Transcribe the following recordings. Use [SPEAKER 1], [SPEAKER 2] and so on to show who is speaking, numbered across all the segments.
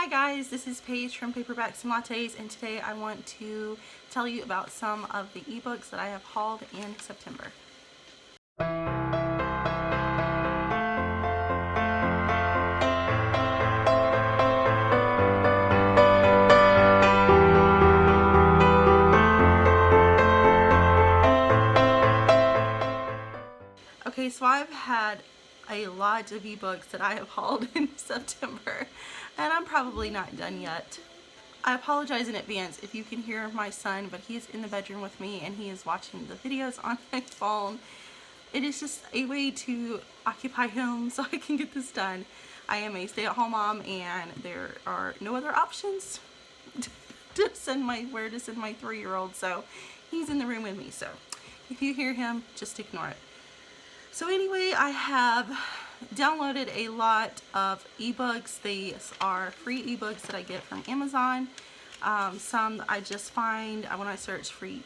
[SPEAKER 1] Hi guys, this is Paige from Paperbacks and Lattes, and today I want to tell you about some of the ebooks that I have hauled in September. Okay, so I've had a lot of ebooks that I have hauled in September, and I'm probably not done yet. I apologize in advance if you can hear my son, but he is in the bedroom with me and he is watching the videos on my phone. It is just a way to occupy him so I can get this done. I am a stay-at-home mom and there are no other options to send where to send my 3-year-old, so he's in the room with me. So if you hear him, just ignore it. So anyway, I have downloaded a lot of ebooks. These are free ebooks that I get from Amazon. Some I just find when I search free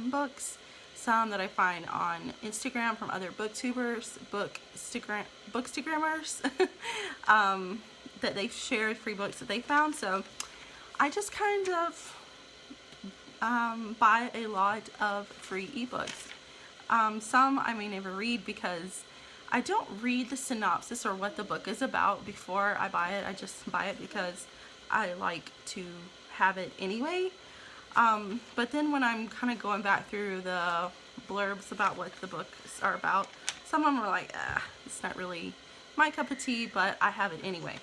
[SPEAKER 1] books. Some that I find on Instagram from other booktubers, bookstagrammers, that they've shared free books that they found. So I just kind of buy a lot of free ebooks. Some I may never read because I don't read the synopsis or what the book is about before I buy it. I just buy it because I like to have it anyway. But then when I'm kind of going back through the blurbs about what the books are about, some of them are like, it's not really my cup of tea, but I have it anyway.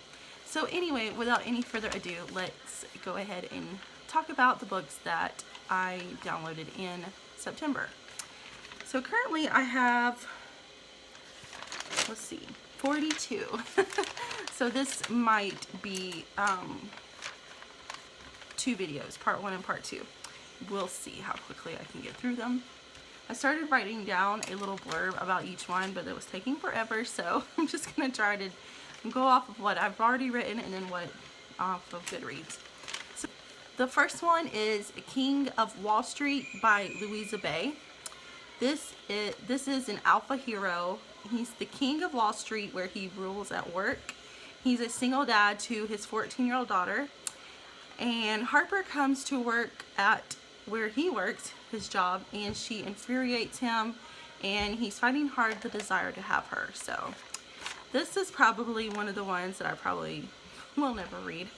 [SPEAKER 1] So anyway, without any further ado, let's go ahead and talk about the books that I downloaded in September. So currently I have, let's see, 42. So this might be 2 videos, part 1 and part 2. We'll see how quickly I can get through them. I started writing down a little blurb about each one, but it was taking forever, so I'm just going to try to go off of what I've already written and then what off of Goodreads. So the first one is King of Wall Street by Louisa Bay. This is an alpha hero. He's the king of Wall Street where he rules at work. He's a single dad to his 14-year-old daughter. And Harper comes to work at where he works, his job, and she infuriates him, and he's fighting hard the desire to have her. So this is probably one of the ones that I probably will never read.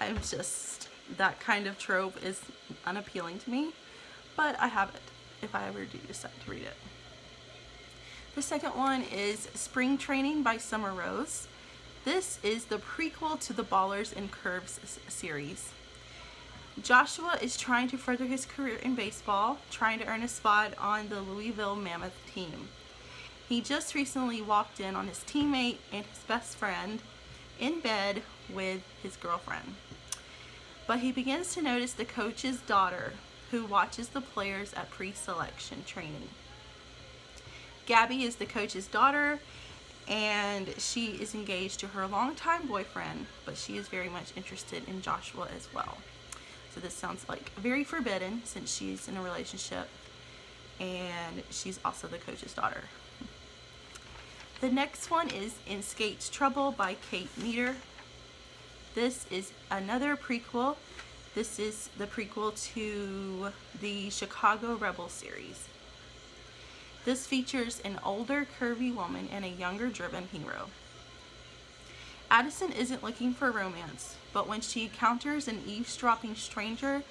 [SPEAKER 1] I'm just, that kind of trope is unappealing to me, but I have it if I ever do decide to read it. The second one is Spring Training by Summer Rose. This is the prequel to the Ballers and Curves series. Joshua is trying to further his career in baseball, trying to earn a spot on the Louisville Mammoth team. He just recently walked in on his teammate and his best friend in bed with his girlfriend. But he begins to notice the coach's daughter, who watches the players at pre-selection training. Gabby is the coach's daughter, and she is engaged to her longtime boyfriend, but she is very much interested in Joshua as well. So this sounds like very forbidden since she's in a relationship and she's also the coach's daughter. The next one is In Skate's Trouble by Kate Meter. This is another prequel. This is the prequel to the Chicago Rebel series. This features an older, curvy woman and a younger, driven hero. Addison isn't looking for romance, but when she encounters an eavesdropping stranger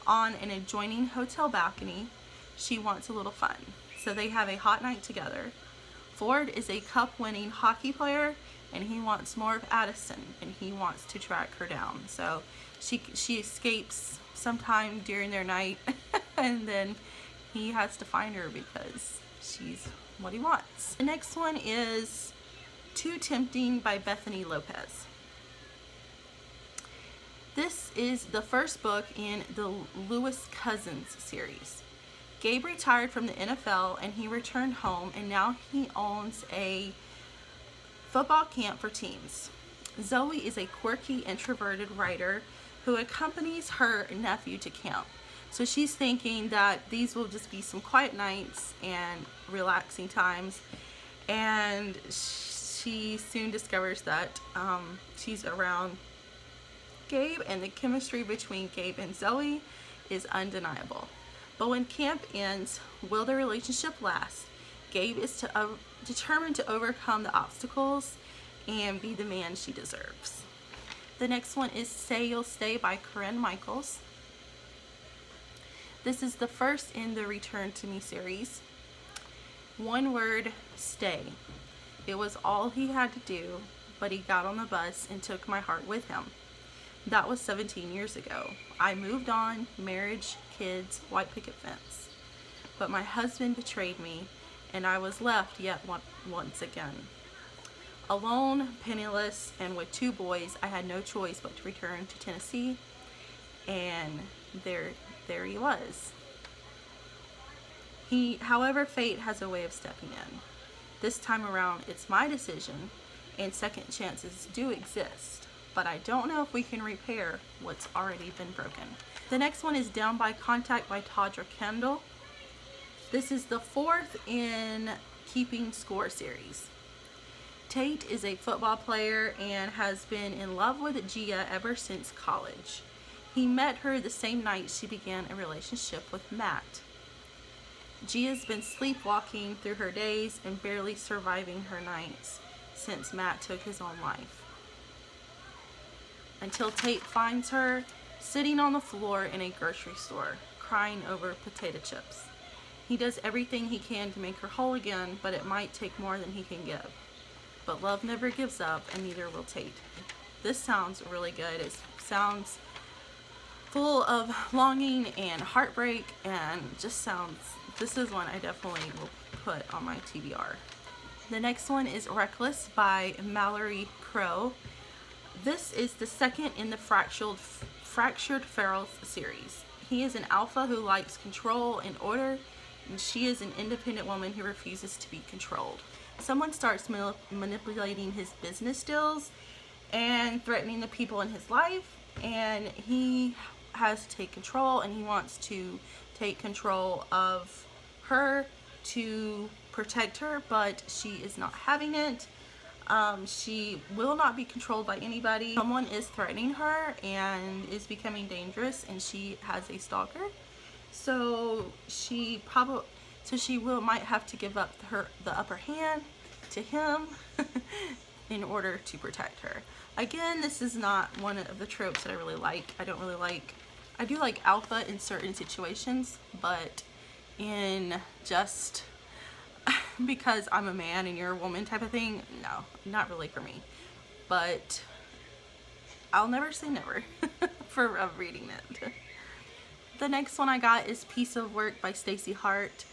[SPEAKER 1] on an adjoining hotel balcony, she wants a little fun. So they have a hot night together. Ford is a cup-winning hockey player, and he wants more of Addison, and he wants to track her down. So she escapes sometime during their night, and then he has to find her because she's what he wants. The next one is Too Tempting by Bethany Lopez. This is the first book in the Lewis Cousins series. Gabe retired from the NFL and he returned home, and now he owns a football camp for teens. Zoe is a quirky, introverted writer who accompanies her nephew to camp. So she's thinking that these will just be some quiet nights and relaxing times, and she soon discovers that she's around Gabe, and the chemistry between Gabe and Zoe is undeniable. But when camp ends, will the relationship last? Gabe is determined to overcome the obstacles and be the man she deserves. The next one is Say You'll Stay by Corinne Michaels. This is the first in the Return to Me series. One word, stay. It was all he had to do, but he got on the bus and took my heart with him. That was 17 years ago. I moved on, marriage, kids, white picket fence. But my husband betrayed me, and I was left yet once again. Alone, penniless, and with 2 boys, I had no choice but to return to Tennessee, and there he was. However, fate has a way of stepping in. This time around, it's my decision, and second chances do exist, but I don't know if we can repair what's already been broken. The next one is Down by Contact by Todra Kendall. This is the 4th in Keeping Score series. Tate is a football player and has been in love with Gia ever since college. He met her the same night she began a relationship with Matt. Gia's been sleepwalking through her days and barely surviving her nights since Matt took his own life. Until Tate finds her sitting on the floor in a grocery store, crying over potato chips. He does everything he can to make her whole again, but it might take more than he can give. But love never gives up, and neither will Tate. This sounds really good. It sounds full of longing and heartbreak, and just sounds, this is one I definitely will put on my TBR. The next one is Reckless by Mallory Crow. This is the 2nd in the Fractured Ferals series. He is an alpha who likes control and order, and she is an independent woman who refuses to be controlled. Someone starts manipulating his business deals and threatening the people in his life, and he has to take control, and he wants to take control of her to protect her, but she is not having it. She will not be controlled by anybody. Someone is threatening her and is becoming dangerous, and she has a stalker. So she might have to give up the upper hand to him in order to protect her. Again, this is not one of the tropes that I really like. I do like alpha in certain situations, but in just because I'm a man and you're a woman type of thing, no, not really for me. But I'll never say never for reading it. The next one I got is Piece of Work by Stacey Hart.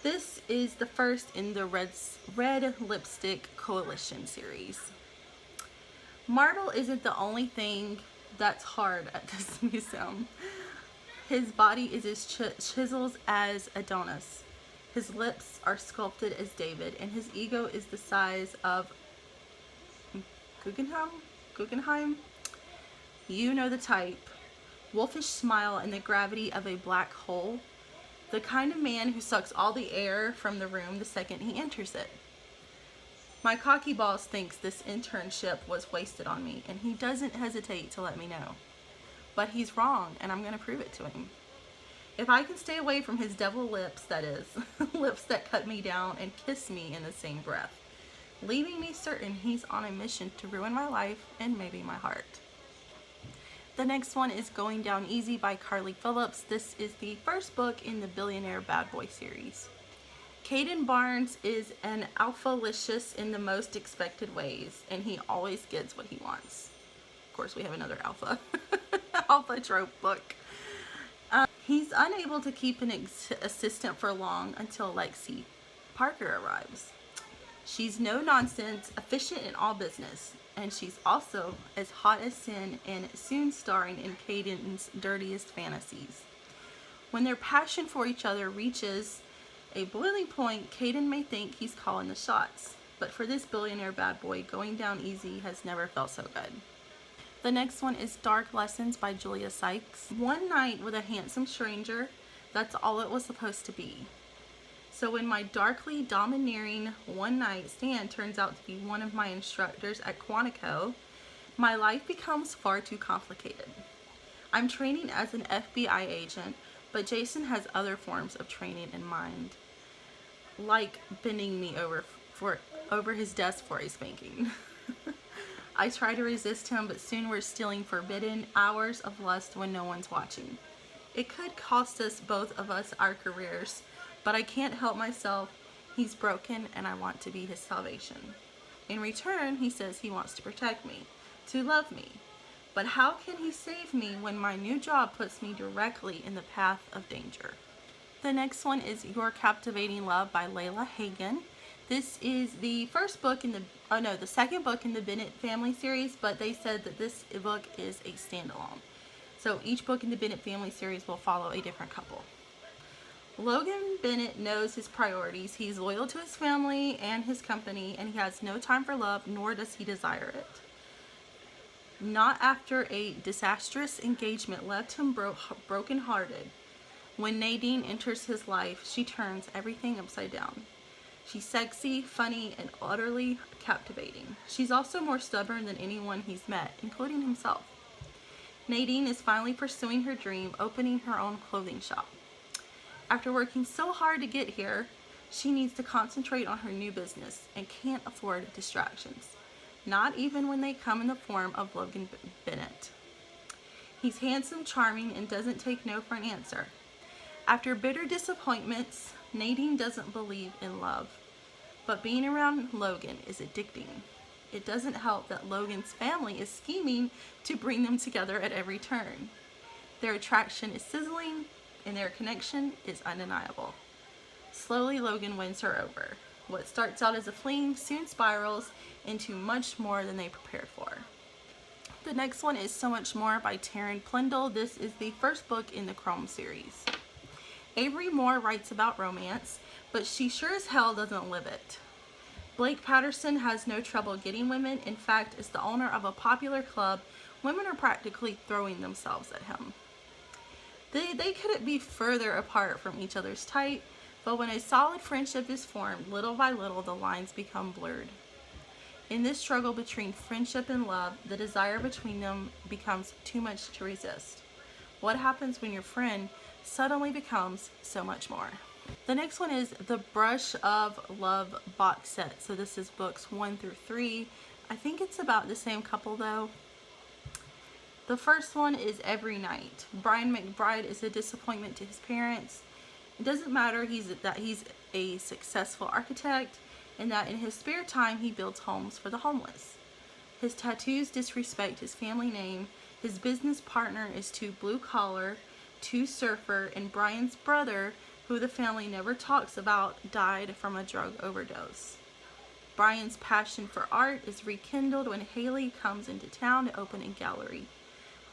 [SPEAKER 1] This is the 1st in the Red Lipstick Coalition series. Marble isn't the only thing that's hard at this museum. His body is as chiseled as Adonis. His lips are sculpted as David, and his ego is the size of Guggenheim? You know the type. Wolfish smile and the gravity of a black hole. The kind of man who sucks all the air from the room the second he enters it. My cocky boss thinks this internship was wasted on me, and he doesn't hesitate to let me know. But he's wrong, and I'm going to prove it to him. If I can stay away from his devil lips, that is, lips that cut me down and kiss me in the same breath, leaving me certain he's on a mission to ruin my life and maybe my heart. The next one is Going Down Easy by Carly Phillips. This is the 1st book in the Billionaire Bad Boy series. Caden Barnes is an alpha-licious in the most expected ways, and he always gets what he wants. Of course, we have another alpha trope book. He's unable to keep an assistant for long until Lexi Parker arrives. She's no nonsense, efficient in all business, and she's also as hot as sin and soon starring in Caden's dirtiest fantasies. When their passion for each other reaches a boiling point, Caden may think he's calling the shots, but for this billionaire bad boy, going down easy has never felt so good. The next one is Dark Lessons by Julia Sykes. One night with a handsome stranger, that's all it was supposed to be. So when my darkly domineering one night stand turns out to be one of my instructors at Quantico, My life becomes far too complicated. I'm training as an FBI agent, but Jason has other forms of training in mind, like bending me over his desk for a spanking. I try to resist him, but soon we're stealing forbidden hours of lust when no one's watching. It could cost us, both of us, our careers, but I can't help myself. He's broken and I want to be his salvation. In return, he says he wants to protect me, to love me. But how can he save me when my new job puts me directly in the path of danger? The next one is Your Captivating Love by Layla Hagen. This is the second book in the Bennett family series, but they said that this book is a standalone. So each book in the Bennett family series will follow a different couple. Logan Bennett knows his priorities. He's loyal to his family and his company, and he has no time for love, nor does he desire it. Not after a disastrous engagement left him broken-hearted. When Nadine enters his life, she turns everything upside down. She's sexy, funny, and utterly captivating. She's also more stubborn than anyone he's met, including himself. Nadine is finally pursuing her dream, opening her own clothing shop. After working so hard to get here, she needs to concentrate on her new business and can't afford distractions. Not even when they come in the form of Logan Bennett. He's handsome, charming, and doesn't take no for an answer. After bitter disappointments, Nadine doesn't believe in love. But being around Logan is addicting. It doesn't help that Logan's family is scheming to bring them together at every turn. Their attraction is sizzling, and their connection is undeniable. Slowly, Logan wins her over. What starts out as a fling soon spirals into much more than they prepared for. The next one is So Much More by Taryn Plendle. This is the first book in the Chrome series. Avery Moore writes about romance, but she sure as hell doesn't live it. Blake Patterson has no trouble getting women. In fact, as the owner of a popular club, women are practically throwing themselves at him. They couldn't be further apart from each other's type, but when a solid friendship is formed, little by little the lines become blurred. In this struggle between friendship and love, the desire between them becomes too much to resist. What happens when your friend suddenly becomes so much more? The next one is the Brush of Love box set. So this is books 1 through 3. I think it's about the same couple though. The first one is Every Night. Brian McBride is a disappointment to his parents. It doesn't matter that he's a successful architect and that in his spare time he builds homes for the homeless. His tattoos disrespect his family name. His business partner is too blue collar, too surfer, and Brian's brother, who the family never talks about, died from a drug overdose. Brian's passion for art is rekindled when Haley comes into town to open a gallery.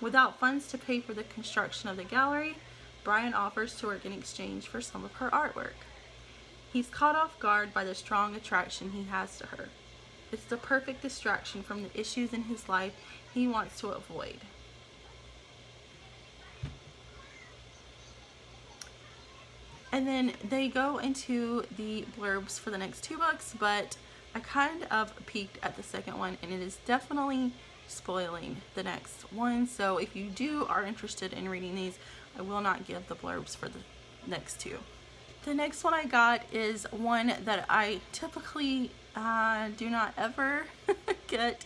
[SPEAKER 1] Without funds to pay for the construction of the gallery, Brian offers to work in exchange for some of her artwork. He's caught off guard by the strong attraction he has to her. It's the perfect distraction from the issues in his life he wants to avoid. And then they go into the blurbs for the next 2 books, but I kind of peeked at the second one, and it is definitely spoiling the next one. So if you are interested in reading these, I will not give the blurbs for the next 2. The next one I got is one that I typically do not ever get.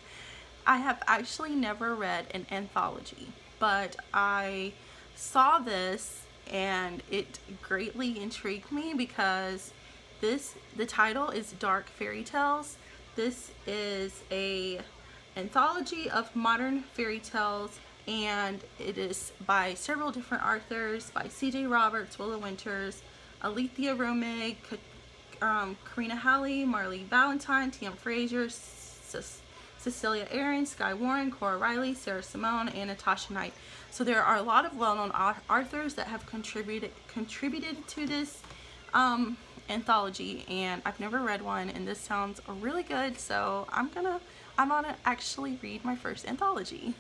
[SPEAKER 1] I have actually never read an anthology, but I saw this and it greatly intrigued me because the title is Dark Fairy Tales. This is a anthology of modern fairy tales, and it is by several different authors, by C.J. Roberts, Willa Winters, Alethea Romig, Karina Halley, Marlee Valentine, T.M. Frazier, Cecilia Aaron, Skye Warren, Cora Riley, Sarah Simone, and Natasha Knight. So there are a lot of well-known authors that have contributed to this anthology, and I've never read one, and this sounds really good, so I'm gonna actually read my first anthology.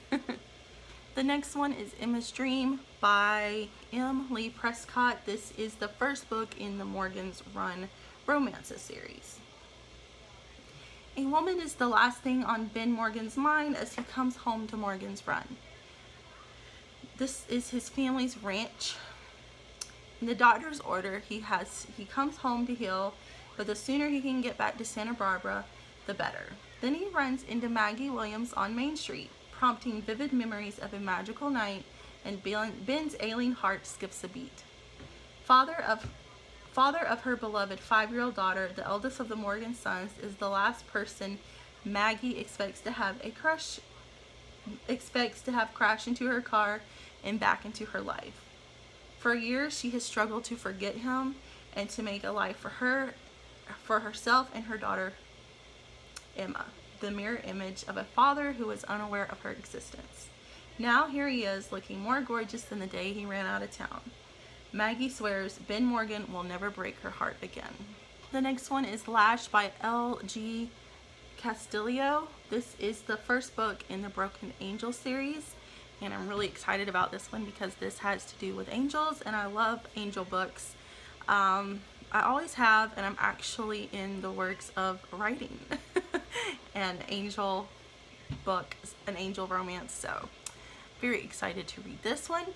[SPEAKER 1] The next one is Emma's Dream by M. Lee Prescott. This is the first book in the Morgan's Run Romances series. A woman is the last thing on Ben Morgan's mind as he comes home to Morgan's Run. This is his family's ranch. In the doctor's order, he comes home to heal, but the sooner he can get back to Santa Barbara, the better. Then he runs into Maggie Williams on Main Street, prompting vivid memories of a magical night, and Ben's ailing heart skips a beat. Father of her beloved 5-year-old daughter, the eldest of the Morgan sons, is the last person Maggie expects to have crash into her car and back into her life. For years, she has struggled to forget him and to make a life for herself and her daughter, Emma, the mirror image of a father who was unaware of her existence. Now here he is, looking more gorgeous than the day he ran out of town. Maggie swears Ben Morgan will never break her heart again. The next one is Lashed by L.G. Castillo. This is the first book in the Broken Angel series, and I'm really excited about this one because this has to do with angels, and I love angel books. I always have, and I'm actually in the works of writing an angel book, an angel romance, so very excited to read this one.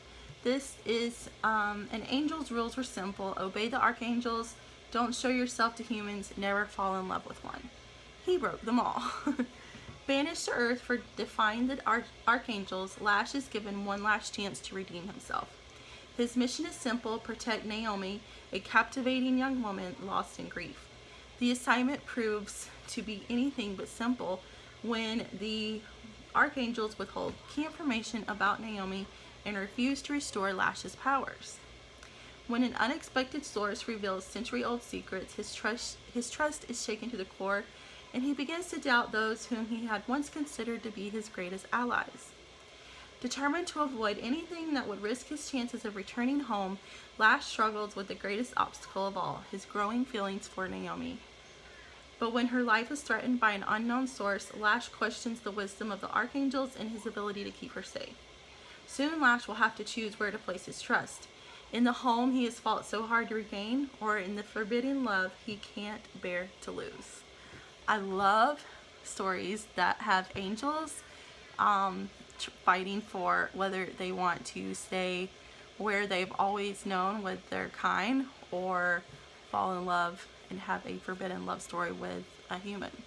[SPEAKER 1] This is an angel's rules were simple: obey the archangels, don't show yourself to humans, never fall in love with one. He broke them all. Banished to earth for defying the archangels, Lash is given one last chance to redeem himself. His mission is simple: protect Naomi, a captivating young woman lost in grief. The assignment proves to be anything but simple when the archangels withhold key information about Naomi and refuse to restore Lash's powers. When an unexpected source reveals century-old secrets, his trust is shaken to the core, and he begins to doubt those whom he had once considered to be his greatest allies. Determined to avoid anything that would risk his chances of returning home, Lash struggles with the greatest obstacle of all, his growing feelings for Naomi. But when her life is threatened by an unknown source, Lash questions the wisdom of the archangels and his ability to keep her safe. Soon Lash will have to choose where to place his trust: in the home he has fought so hard to regain, or in the forbidden love he can't bear to lose. I love stories that have angels fighting for whether they want to stay where they've always known with their kind, or fall in love and have a forbidden love story with a human.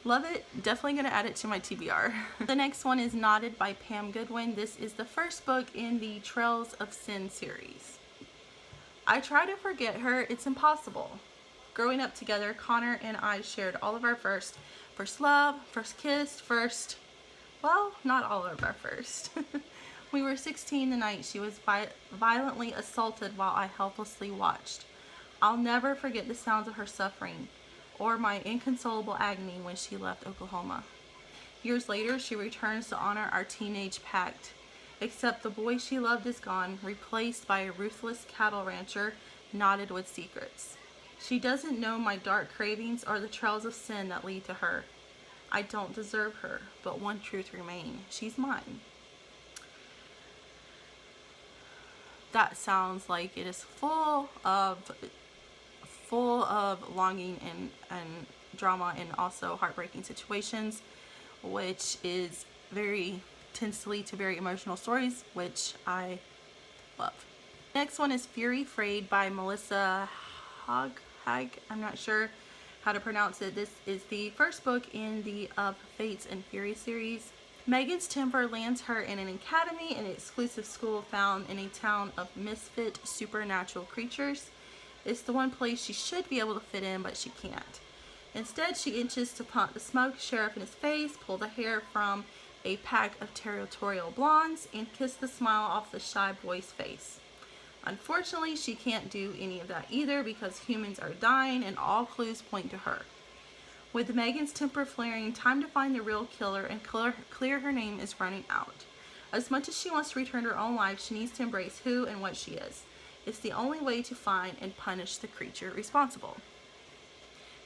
[SPEAKER 1] Love it. Definitely going to add it to my TBR. The next one is Knotted by Pam Goodwin. This is the first book in the Trails of Sin series. I try to forget her. It's impossible. Growing up together, Connor and I shared all of our first love, first kiss, well, not all of our first. We were 16 the night she was violently assaulted while I helplessly watched. I'll never forget the sounds of her suffering, or my inconsolable agony when she left Oklahoma. Years later, she returns to honor our teenage pact, except the boy she loved is gone, replaced by a ruthless cattle rancher knotted with secrets. She doesn't know my dark cravings or the trails of sin that lead to her. I don't deserve her, but one truth remains: she's mine. That sounds like it is full of longing and drama, and also heartbreaking situations, which is tends to lead to very emotional stories, which I love. Next one is Fury Frayed by Melissa Hag. I'm not sure how to pronounce it. This is the first book in the Of Fates and Fury series. Megan's temper lands her in an academy, an exclusive school found in a town of misfit supernatural creatures. It's the one place she should be able to fit in, but she can't. Instead, she inches to pump the smug sheriff in his face, pull the hair from a pack of territorial blondes, and kiss the smile off the shy boy's face. Unfortunately, she can't do any of that either, because humans are dying and all clues point to her. With Megan's temper flaring, time to find the real killer and clear her name is running out. As much as she wants to return to her own life, she needs to embrace who and what she is. It's the only way to find and punish the creature responsible.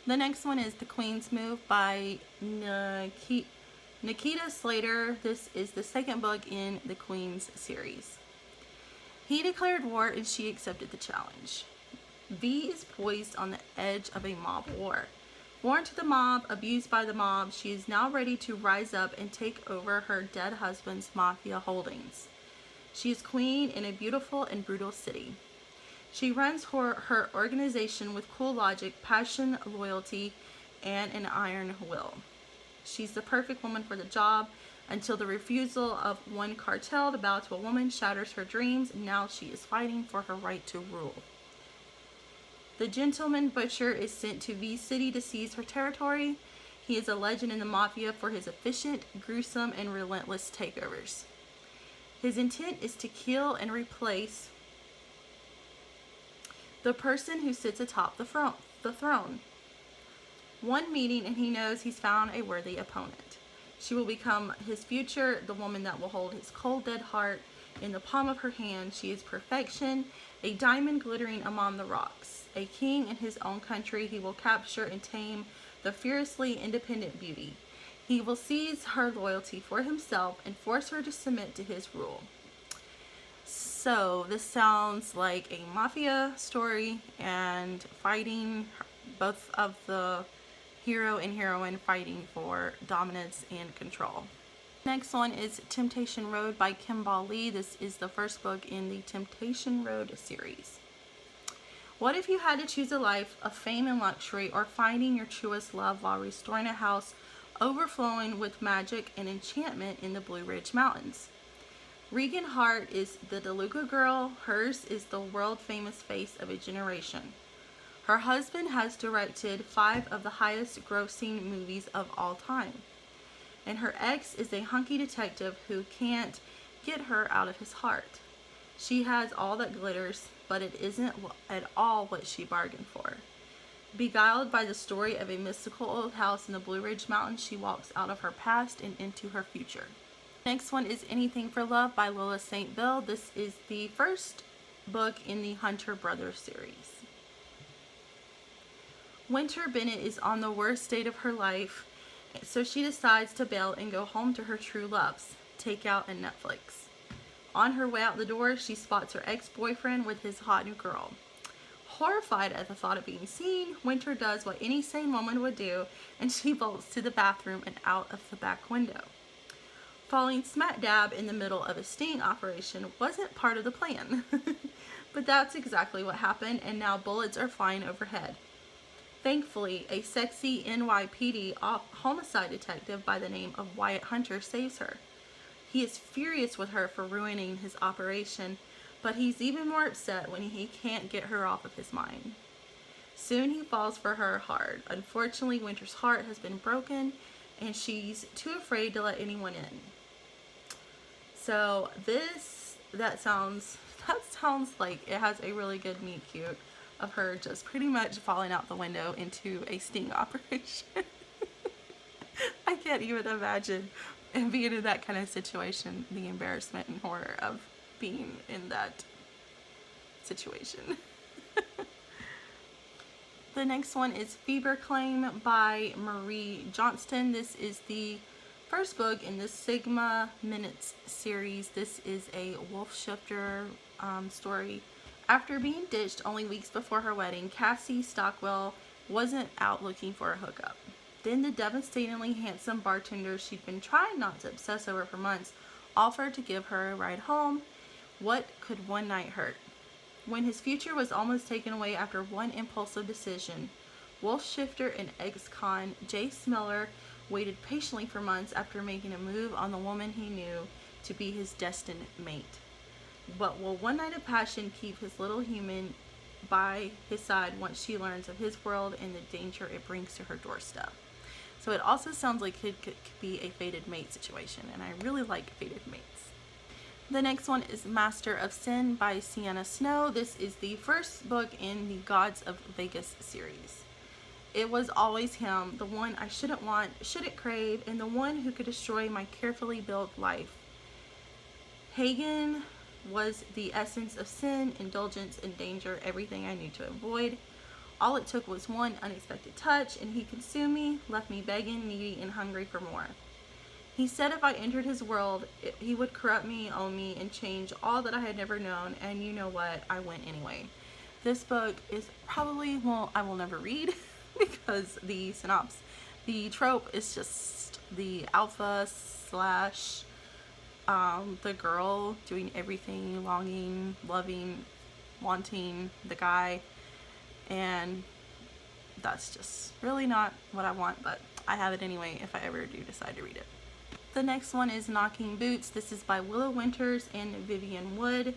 [SPEAKER 1] The next one is The Queen's Move by Nikita Slater. This is the second book in the Queen's series. He declared war and she accepted the challenge. V is poised on the edge of a mob war. Born to the mob, abused by the mob, she is now ready to rise up and take over her dead husband's mafia holdings. She is queen in a beautiful and brutal city. She runs her organization with cool logic, passion, loyalty, and an iron will. She's the perfect woman for the job until the refusal of one cartel to bow to a woman shatters her dreams, and now she is fighting for her right to rule. The gentleman butcher is sent to V City to seize her territory. He is a legend in the mafia for his efficient, gruesome, and relentless takeovers. His intent is to kill and replace the person who sits atop the throne. One meeting and he knows he's found a worthy opponent. She will become his future, the woman that will hold his cold, dead heart in the palm of her hand. She is perfection, a diamond glittering among the rocks. A king in his own country, he will capture and tame the fiercely independent beauty. He will seize her loyalty for himself and force her to submit to his rule. So this sounds like a mafia story and fighting, both of the hero and heroine fighting for dominance and control. Next one is Temptation Road by Kimball Lee. This is the first book in the Temptation Road series. What if you had to choose a life of fame and luxury or finding your truest love while restoring a house overflowing with magic and enchantment in the Blue Ridge Mountains? Regan Hart is the DeLuca girl. Hers is the world-famous face of a generation. Her husband has directed 5 of the highest-grossing movies of all time. And her ex is a hunky detective who can't get her out of his heart. She has all that glitters, but it isn't at all what she bargained for. Beguiled by the story of a mystical old house in the Blue Ridge Mountains, she walks out of her past and into her future. Next one is Anything for Love by Lola St. Bill. This is the first book in the Hunter Brothers series. Winter Bennett is on the worst state of her life, so she decides to bail and go home to her true loves, takeout and Netflix. On her way out the door, she spots her ex-boyfriend with his hot new girl. Horrified at the thought of being seen, Winter does what any sane woman would do, and she bolts to the bathroom and out of the back window. Falling smack dab in the middle of a sting operation wasn't part of the plan, but that's exactly what happened, and now bullets are flying overhead. Thankfully, a sexy NYPD homicide detective by the name of Wyatt Hunter saves her. He is furious with her for ruining his operation, but he's even more upset when he can't get her off of his mind. Soon he falls for her hard. Unfortunately, Winter's heart has been broken, and she's too afraid to let anyone in. So that sounds like it has a really good meet cute of her just pretty much falling out the window into a sting operation. I can't even imagine being in that kind of situation, the embarrassment and horror of being in that situation. The next one is Fever Claim by Marie Johnston. This is the first book in the Sigma Minutes series. This is a wolf shifter story. After being ditched only weeks before her wedding, Cassie Stockwell wasn't out looking for a hookup. Then the devastatingly handsome bartender she'd been trying not to obsess over for months offered to give her a ride home. What could one night hurt? When his future was almost taken away after one impulsive decision, wolf shifter and ex-con Jace Miller waited patiently for months after making a move on the woman he knew to be his destined mate. But will one night of passion keep his little human by his side once she learns of his world and the danger it brings to her doorstep? So it also sounds like it could be a fated mate situation, and I really like fated mates. The next one is Master of Sin by Sienna Snow. This is the first book in the Gods of Vegas series. It was always him, the one I shouldn't want, shouldn't crave, and the one who could destroy my carefully built life. Hagen was the essence of sin, indulgence, and danger, everything I knew to avoid. All it took was one unexpected touch, and he consumed me, left me begging, needy, and hungry for more. He said if I entered his world, he would corrupt me, own me, and change all that I had never known, and you know what? I went anyway. This book is probably, well, I will never read, because the trope is just the alpha slash the girl doing everything, longing, loving, wanting the guy, and that's just really not what I want, but I have it anyway if I ever do decide to read it. The next one is Knocking Boots. This is by Willow Winters and Vivian Wood.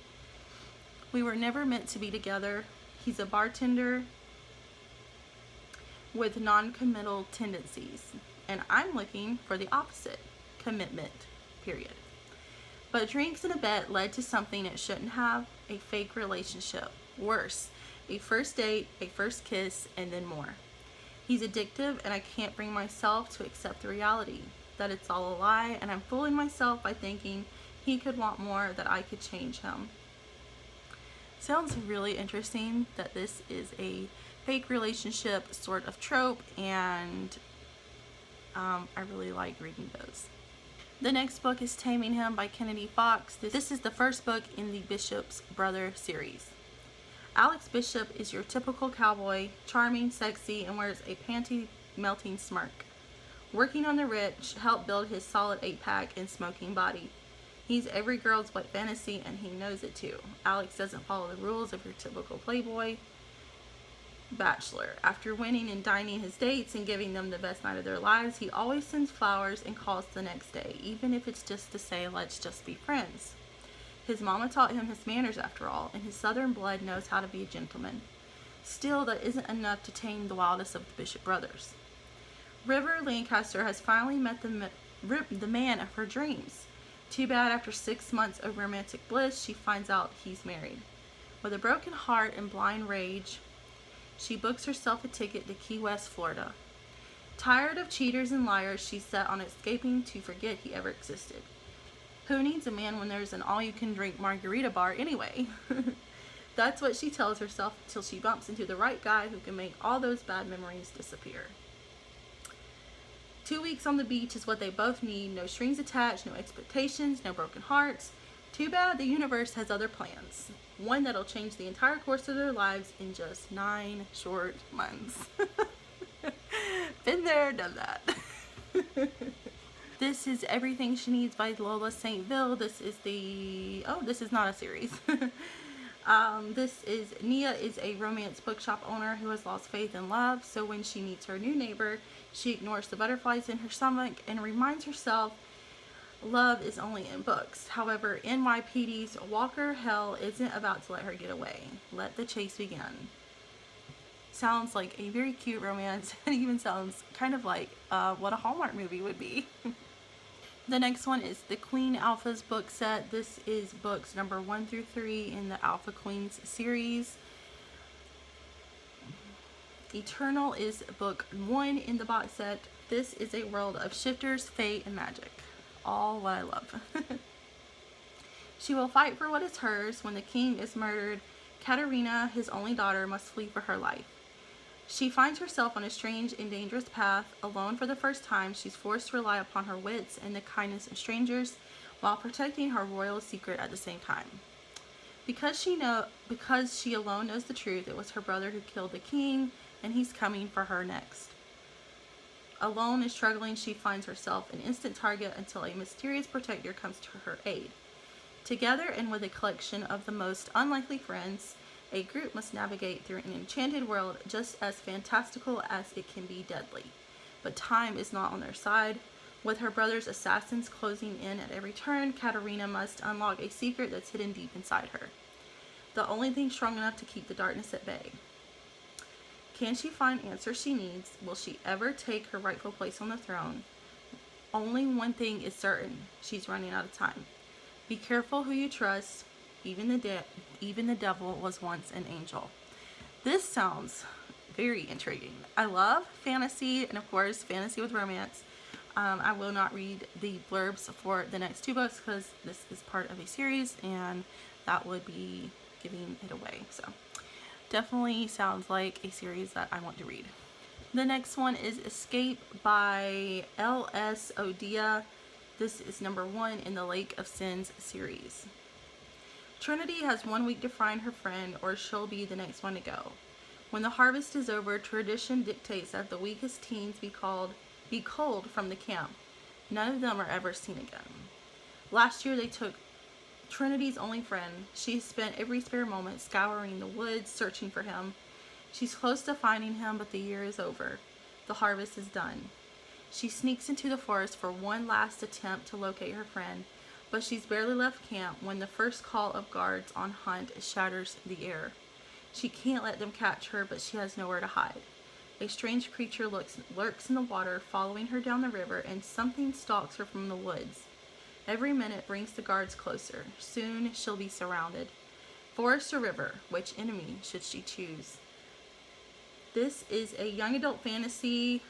[SPEAKER 1] We were never meant to be together. He's a bartender with non-committal tendencies, and I'm looking for the opposite, commitment, period. But drinks and a bet led to something it shouldn't have, a fake relationship. Worse, a first date, a first kiss, and then more. He's addictive, and I can't bring myself to accept the reality that it's all a lie, and I'm fooling myself by thinking he could want more, that I could change him. Sounds really interesting that this is a fake relationship sort of trope, and I really like reading those. The next book is Taming Him by Kennedy Fox. This is the first book in the Bishop's Brother series. Alex Bishop is your typical cowboy, charming, sexy, and wears a panty-melting smirk. Working on the rich helped build his solid 8-pack and smoking body. He's every girl's wet fantasy, and he knows it too. Alex doesn't follow the rules of your typical playboy bachelor. After winning and dining his dates and giving them the best night of their lives, he always sends flowers and calls the next day, even if it's just to say, let's just be friends. His mama taught him his manners after all, and his southern blood knows how to be a gentleman. Still, that isn't enough to tame the wildest of the Bishop brothers. River Lancaster has finally met the man of her dreams. Too bad after 6 months of romantic bliss, she finds out he's married. With a broken heart and blind rage, she books herself a ticket to Key West, Florida. Tired of cheaters and liars, she's set on escaping to forget he ever existed. Who needs a man when there's an all-you-can-drink margarita bar anyway? That's what she tells herself until she bumps into the right guy who can make all those bad memories disappear. 2 weeks on the beach is what they both need. No strings attached, no expectations, no broken hearts. Too bad the universe has other plans. One that'll change the entire course of their lives in just 9 short months. Been there, done that. This is Everything She Needs by Lola Saintville. This is not a series. Nia is a romance bookshop owner who has lost faith in love, so when she meets her new neighbor, she ignores the butterflies in her stomach and reminds herself love is only in books. However, NYPD's Walker Hell isn't about to let her get away. Let the chase begin. Sounds like a very cute romance. It even sounds kind of like what a Hallmark movie would be. The next one is the Queen Alphas book set. This is books number 1 through 3 in the Alpha Queens series. Eternal is book 1 in the box set. This is a world of shifters, fate, and magic. All what I love. She will fight for what is hers. When the king is murdered, Katerina, his only daughter, must flee for her life. She finds herself on a strange and dangerous path. Alone for the first time, she's forced to rely upon her wits and the kindness of strangers while protecting her royal secret at the same time. Because she alone knows the truth, it was her brother who killed the king, and he's coming for her next. Alone and struggling, she finds herself an instant target until a mysterious protector comes to her aid. Together and with a collection of the most unlikely friends, a group must navigate through an enchanted world just as fantastical as it can be deadly. But time is not on their side. With her brother's assassins closing in at every turn, Katerina must unlock a secret that's hidden deep inside her. The only thing strong enough to keep the darkness at bay. Can she find answers she needs? Will she ever take her rightful place on the throne? Only one thing is certain. She's running out of time. Be careful who you trust. Even the devil was once an angel. This sounds very intriguing. I love fantasy, and of course, fantasy with romance. I will not read the blurbs for the next 2 books because this is part of a series, and that would be giving it away. So definitely sounds like a series that I want to read. The next one is Escape by L.S. Odia. This is number 1 in the Lake of Sins series. Trinity has 1 week to find her friend, or she'll be the next one to go. When the harvest is over, tradition dictates that the weakest teens be culled from the camp. None of them are ever seen again. Last year they took Trinity's only friend. She spent every spare moment scouring the woods, searching for him. She's close to finding him, but the year is over. The harvest is done. She sneaks into the forest for one last attempt to locate her friend, but she's barely left camp when the first call of guards on hunt shatters the air. She can't let them catch her, but she has nowhere to hide. A strange creature lurks in the water, following her down the river, and something stalks her from the woods. Every minute brings the guards closer. Soon she'll be surrounded. Forest or river, which enemy should she choose? This is a young adult fantasy.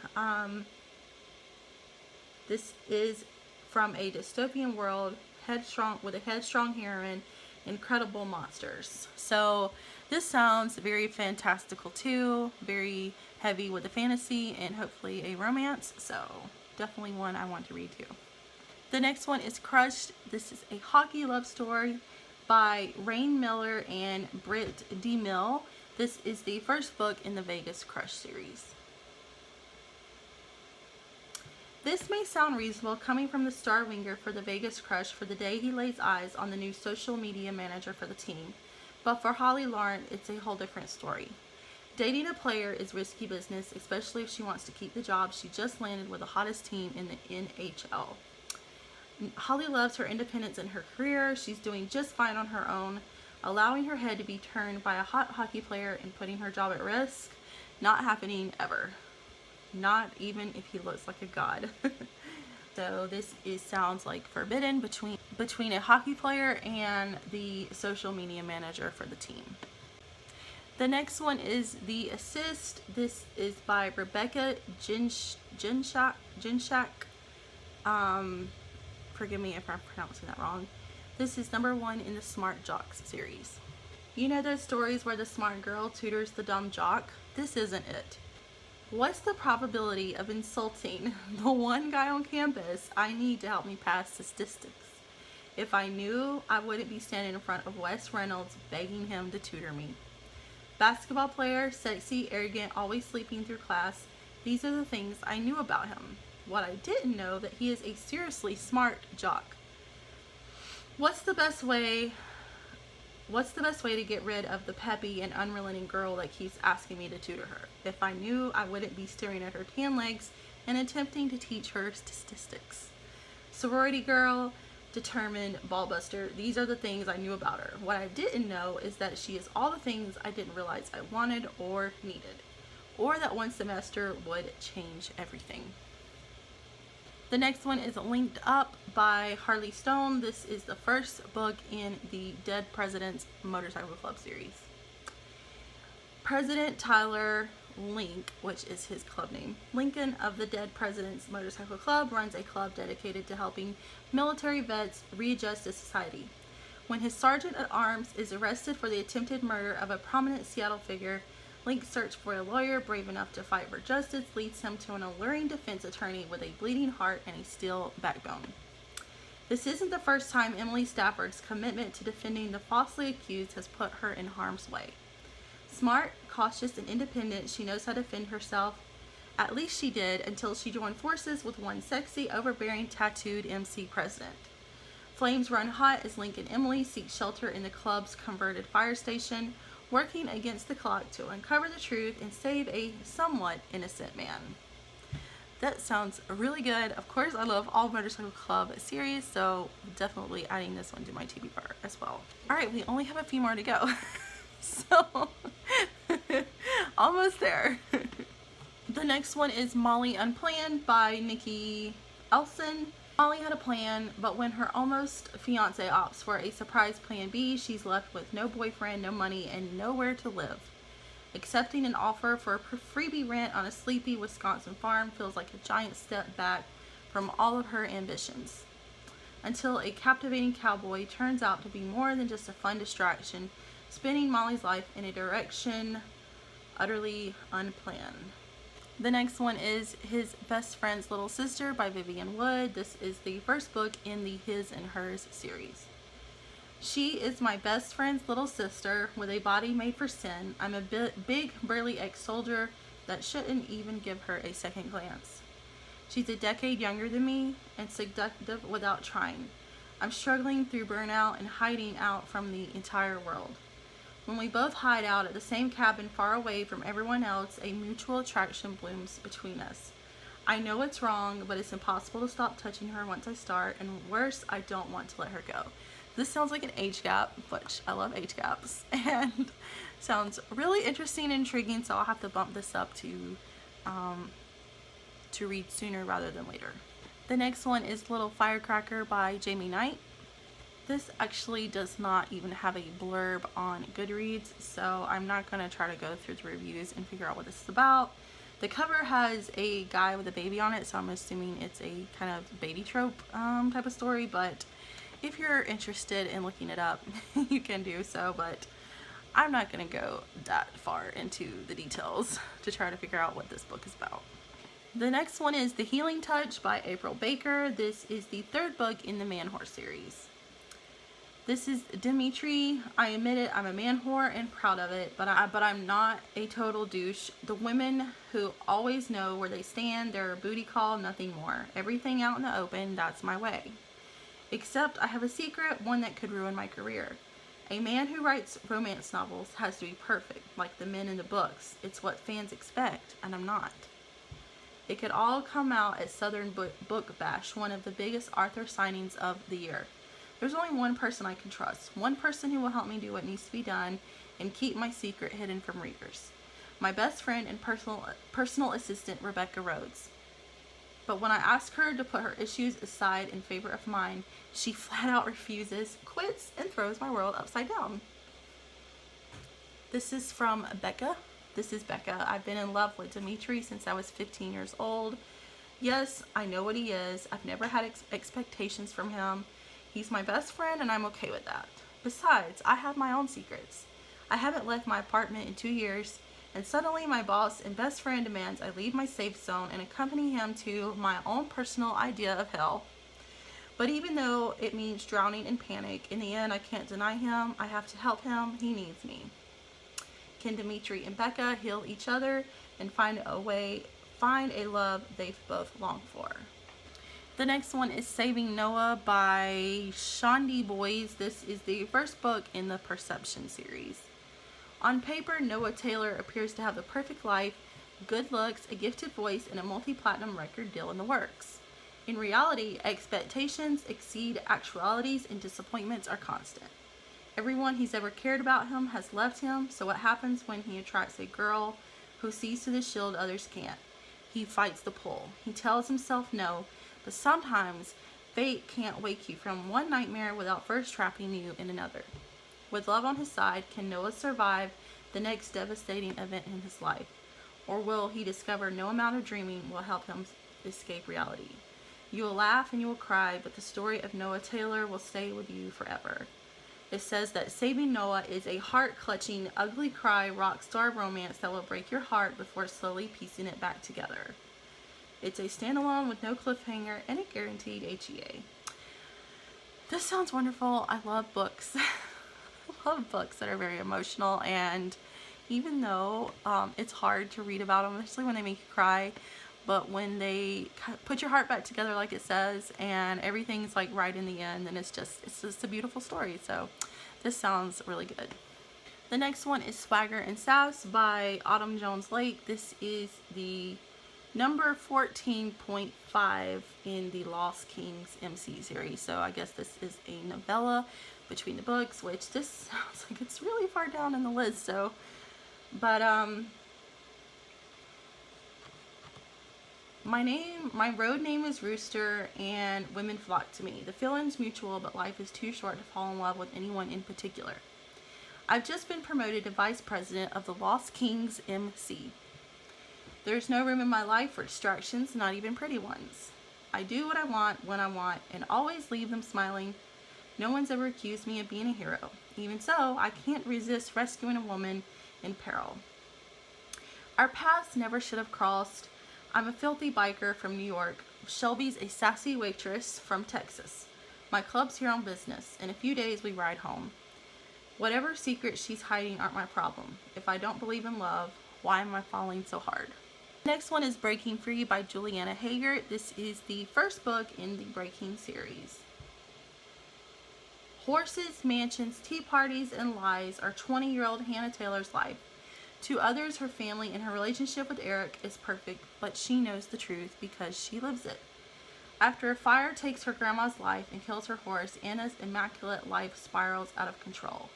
[SPEAKER 1] This is from a dystopian world, with a headstrong heroine, incredible monsters. So this sounds very fantastical too, very heavy with the fantasy and hopefully a romance. So definitely one I want to read too. The next one is Crushed. This is a hockey love story by Rain Miller and Britt DeMille. This is the first book in the Vegas Crush series. This may sound reasonable coming from the star winger for the Vegas Crush for the day he lays eyes on the new social media manager for the team. But for Holly Lauren, it's a whole different story. Dating a player is risky business, especially if she wants to keep the job she just landed with the hottest team in the NHL. Holly loves her independence in her career. She's doing just fine on her own. Allowing her head to be turned by a hot hockey player and putting her job at risk, not happening ever. Not even if he looks like a god. So this sounds like forbidden between a hockey player and the social media manager for the team. The next one is The Assist. This is by Rebecca Jinshak. Forgive me if I'm pronouncing that wrong. This is #1 in the Smart Jocks series. You know those stories where the smart girl tutors the dumb jock? This isn't it. What's the probability of insulting the one guy on campus I need to help me pass statistics? If I knew, I wouldn't be standing in front of Wes Reynolds begging him to tutor me. Basketball player, sexy, arrogant, always sleeping through class. These are the things I knew about him. What I didn't know, that he is a seriously smart jock. What's the best way to get rid of the peppy and unrelenting girl that keeps asking me to tutor her? If I knew, I wouldn't be staring at her tan legs and attempting to teach her statistics. Sorority girl, determined, ballbuster. These are the things I knew about her. What I didn't know is that she is all the things I didn't realize I wanted or needed, or that one semester would change everything. The next one is Linked Up by Harley Stone. This is the first book in the Dead President's Motorcycle Club series. President Tyler Link, which is his club name, Lincoln of the Dead President's Motorcycle Club, runs a club dedicated to helping military vets readjust to society. When his sergeant at arms is arrested for the attempted murder of a prominent Seattle figure, Link's search for a lawyer brave enough to fight for justice leads him to an alluring defense attorney with a bleeding heart and a steel backbone. This isn't the first time Emily Stafford's commitment to defending the falsely accused has put her in harm's way. Smart, cautious, and independent, she knows how to defend herself. At least she did until she joined forces with one sexy, overbearing, tattooed MC president. Flames run hot as Link and Emily seek shelter in the club's converted fire station, working against the clock to uncover the truth and save a somewhat innocent man. That sounds really good. Of course, I love all Motorcycle Club series, so definitely adding this one to my TBR as well. Alright, we only have a few more to go. So, almost there. The next one is Molly Unplanned by Nikki Elson. Molly had a plan, but when her almost fiance opts for a surprise plan B, she's left with no boyfriend, no money, and nowhere to live. Accepting an offer for a freebie rent on a sleepy Wisconsin farm feels like a giant step back from all of her ambitions. Until a captivating cowboy turns out to be more than just a fun distraction, spinning Molly's life in a direction utterly unplanned. The next one is His Best Friend's Little Sister by Vivian Wood. This is the first book in the His and Hers series. She is my best friend's little sister with a body made for sin. I'm a big, burly ex-soldier that shouldn't even give her a second glance. She's a decade younger than me and seductive without trying. I'm struggling through burnout and hiding out from the entire world. When we both hide out at the same cabin far away from everyone else, a mutual attraction blooms between us. I know it's wrong, but it's impossible to stop touching her once I start, and worse, I don't want to let her go. This sounds like an age gap, which I love age gaps, and sounds really interesting and intriguing, so I'll have to bump this up to read sooner rather than later. The next one is Little Firecracker by Jamie Knight. This actually does not even have a blurb on Goodreads, so I'm not going to try to go through the reviews and figure out what this is about. The cover has a guy with a baby on it, so I'm assuming it's a kind of baby trope type of story, but if you're interested in looking it up, you can do so, but I'm not going to go that far into the details to try to figure out what this book is about. The next one is The Healing Touch by April Baker. This is the third book in the Man Whore series. This is Dimitri. I admit it, I'm a man whore and proud of it, but I'm not a total douche. The women who always know where they stand, they're a booty call, nothing more. Everything out in the open, that's my way. Except I have a secret, one that could ruin my career. A man who writes romance novels has to be perfect, like the men in the books. It's what fans expect, and I'm not. It could all come out at Southern Book Bash, one of the biggest author signings of the year. There's only one person I can trust, one person who will help me do what needs to be done and keep my secret hidden from readers. My best friend and personal assistant, Rebecca Rhodes. But when I ask her to put her issues aside in favor of mine, she flat out refuses, quits, and throws my world upside down. This is from Becca. This is Becca. I've been in love with Dimitri since I was 15 years old. Yes, I know what he is. I've never had expectations from him. He's my best friend and I'm okay with that. Besides, I have my own secrets. I haven't left my apartment in 2 years, and suddenly my boss and best friend demands I leave my safe zone and accompany him to my own personal idea of hell. But even though it means drowning in panic, in the end I can't deny him. I have to help him. He needs me. Can Dimitri and Becca heal each other and find a love they've both longed for? The next one is Saving Noah by Shondi Boys. This is the first book in the Perception series. On paper, Noah Taylor appears to have the perfect life, good looks, a gifted voice, and a multi-platinum record deal in the works. In reality, expectations exceed actualities and disappointments are constant. Everyone he's ever cared about him has left him, so what happens when he attracts a girl who sees to the shield others can't? He fights the pull. He tells himself no, but sometimes fate can't wake you from one nightmare without first trapping you in another. With love on his side, can Noah survive the next devastating event in his life? Or will he discover no amount of dreaming will help him escape reality? You will laugh and you will cry, but the story of Noah Taylor will stay with you forever. It says that Saving Noah is a heart-clutching, ugly cry rock star romance that will break your heart before slowly piecing it back together. It's a standalone with no cliffhanger and a guaranteed HEA. This sounds wonderful. I love books. I love books that are very emotional, and even though it's hard to read about them, especially when they make you cry, but when they put your heart back together like it says and everything's like right in the end, and it's just a beautiful story. So this sounds really good. The next one is Swagger and Sass by Autumn Jones Lake. This is the number 14.5 in the Lost Kings MC series. So I guess this is a novella between the books, which this sounds like it's really far down in the list. So, but my road name is Rooster, and women flock to me. The feeling's mutual, but life is too short to fall in love with anyone in particular. I've just been promoted to vice president of the Lost Kings MC. There's no room in my life for distractions, not even pretty ones. I do what I want, when I want, and always leave them smiling. No one's ever accused me of being a hero. Even so, I can't resist rescuing a woman in peril. Our paths never should have crossed. I'm a filthy biker from New York. Shelby's a sassy waitress from Texas. My club's here on business. In a few days we ride home. Whatever secrets she's hiding aren't my problem. If I don't believe in love, why am I falling so hard? Next one is Breaking Free by Juliana Hager. This is the first book in the Breaking series. Horses, mansions, tea parties, and lies are 20-year-old Hannah Taylor's life. To others, her family and her relationship with Eric is perfect, but she knows the truth because she lives it. After a fire takes her grandma's life and kills her horse, Anna's immaculate life spirals out of control.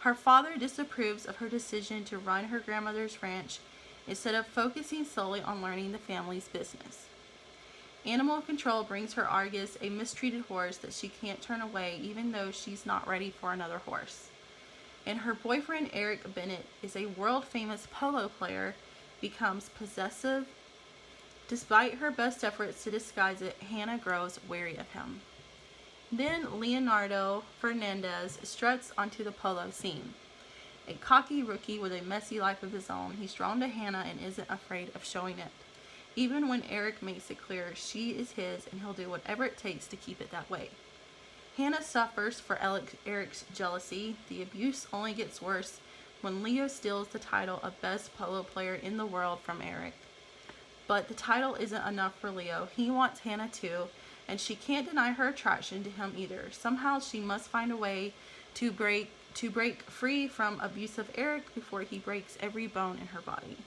[SPEAKER 1] Her father disapproves of her decision to run her grandmother's ranch instead of focusing solely on learning the family's business. Animal control brings her Argus, a mistreated horse that she can't turn away even though she's not ready for another horse. And her boyfriend Eric Bennett is a world-famous polo player, becomes possessive. Despite her best efforts to disguise it, Hannah grows wary of him. Then Leonardo Fernandez struts onto the polo scene. A cocky rookie with a messy life of his own, he's drawn to Hannah and isn't afraid of showing it. Even when Eric makes it clear she is his and he'll do whatever it takes to keep it that way. Hannah suffers for Eric's jealousy. The abuse only gets worse when Leo steals the title of best polo player in the world from Eric. But the title isn't enough for Leo. He wants Hannah too, and she can't deny her attraction to him either. Somehow she must find a way to break free from abusive Eric before he breaks every bone in her body.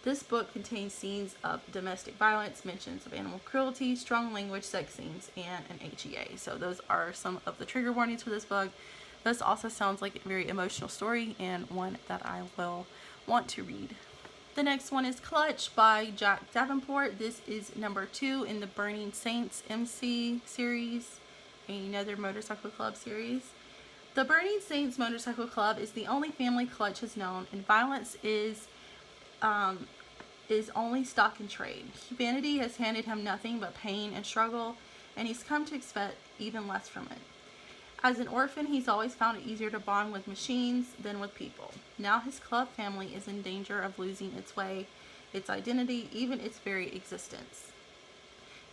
[SPEAKER 1] This book contains scenes of domestic violence, mentions of animal cruelty, strong language, sex scenes, and an HEA. So those are some of the trigger warnings for this book. This also sounds like a very emotional story and one that I will want to read. The next one is Clutch by Jack Davenport. This is number 2 in the Burning Saints MC series, another motorcycle club series. The Burning Saints Motorcycle Club is the only family Clutch has known, and violence is only stock in trade. Humanity has handed him nothing but pain and struggle, and he's come to expect even less from it. As an orphan, he's always found it easier to bond with machines than with people. Now his club family is in danger of losing its way, its identity, even its very existence.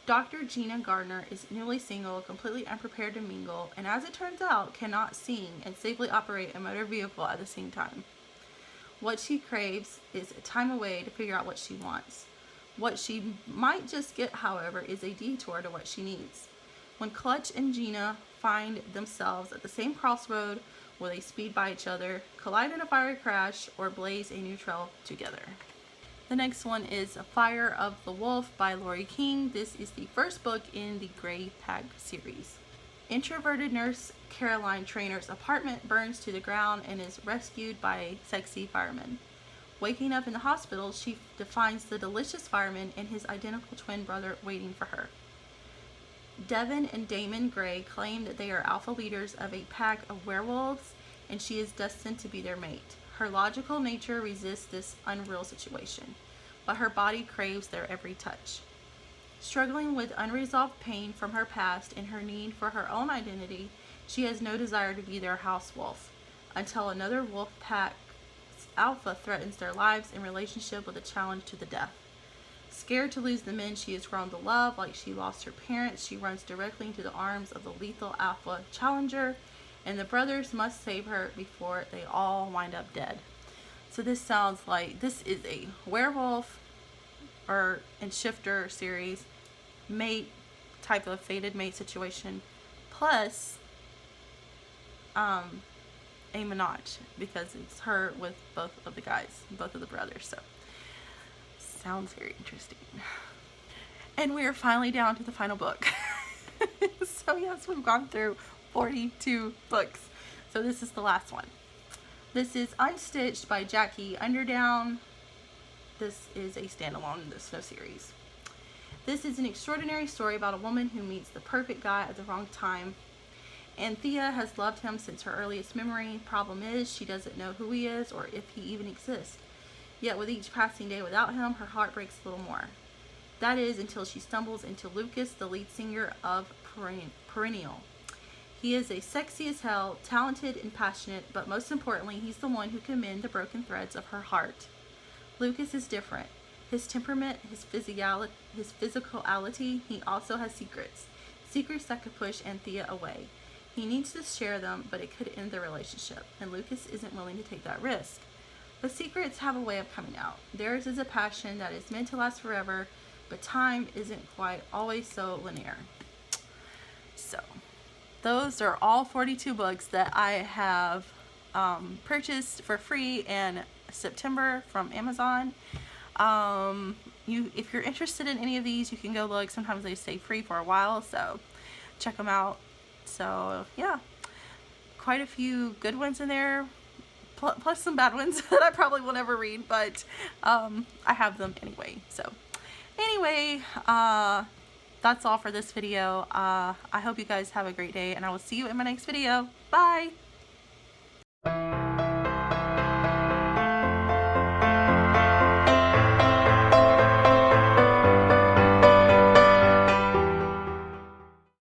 [SPEAKER 1] Dr. Gina Gardner is newly single, completely unprepared to mingle, and as it turns out, cannot sing and safely operate a motor vehicle at the same time. What she craves is time away to figure out what she wants. What she might just get, however, is a detour to what she needs. When Clutch and Gina find themselves at the same crossroad, will they speed by each other, collide in a fiery crash, or blaze a new trail together? The next one is Fire of the Wolf by Lori King. This is the first book in the Gray Pack series. Introverted nurse Caroline Trainor's apartment burns to the ground and is rescued by a sexy fireman. Waking up in the hospital, she finds the delicious fireman and his identical twin brother waiting for her. Devin and Damon Gray claim that they are alpha leaders of a pack of werewolves, and she is destined to be their mate. Her logical nature resists this unreal situation, but her body craves their every touch. Struggling with unresolved pain from her past and her need for her own identity, she has no desire to be their house wolf, until another wolf pack's alpha threatens their lives in relationship with a challenge to the death. Scared to lose the men she has grown to love like she lost her parents, she runs directly into the arms of the lethal alpha challenger, and the brothers must save her before they all wind up dead. So this sounds like this is a werewolf and shifter series, mate type of fated mate situation, plus a menage, because it's her with both of the guys, both of the brothers. So sounds very interesting. And we are finally down to the final book. So yes, we've gone through 42 books. So this is the last one. This is Unstitched by Jackie Underdown. This is a standalone, there's no series. This is an extraordinary story about a woman who meets the perfect guy at the wrong time. Anthea has loved him since her earliest memory. Problem is, she doesn't know who he is or if he even exists. Yet with each passing day without him, her heart breaks a little more. That is, until she stumbles into Lucas, the lead singer of Perennial. He is a sexy as hell, talented and passionate, but most importantly, he's the one who can mend the broken threads of her heart. Lucas is different. His temperament, his physicality, he also has secrets. secrets that could push Anthea away. He needs to share them, but it could end the relationship, and Lucas isn't willing to take that risk. But secrets have a way of coming out. Theirs is a passion that is meant to last forever, but time isn't quite always so linear. So, those are all 42 books that I have purchased for free in September from Amazon. If you're interested in any of these, you can go look. Sometimes they stay free for a while, so check them out. So yeah, quite a few good ones in there, plus some bad ones that I probably will never read, but I have them anyway. So anyway, that's all for this video. I hope you guys have a great day, and I will see you in my next video. Bye!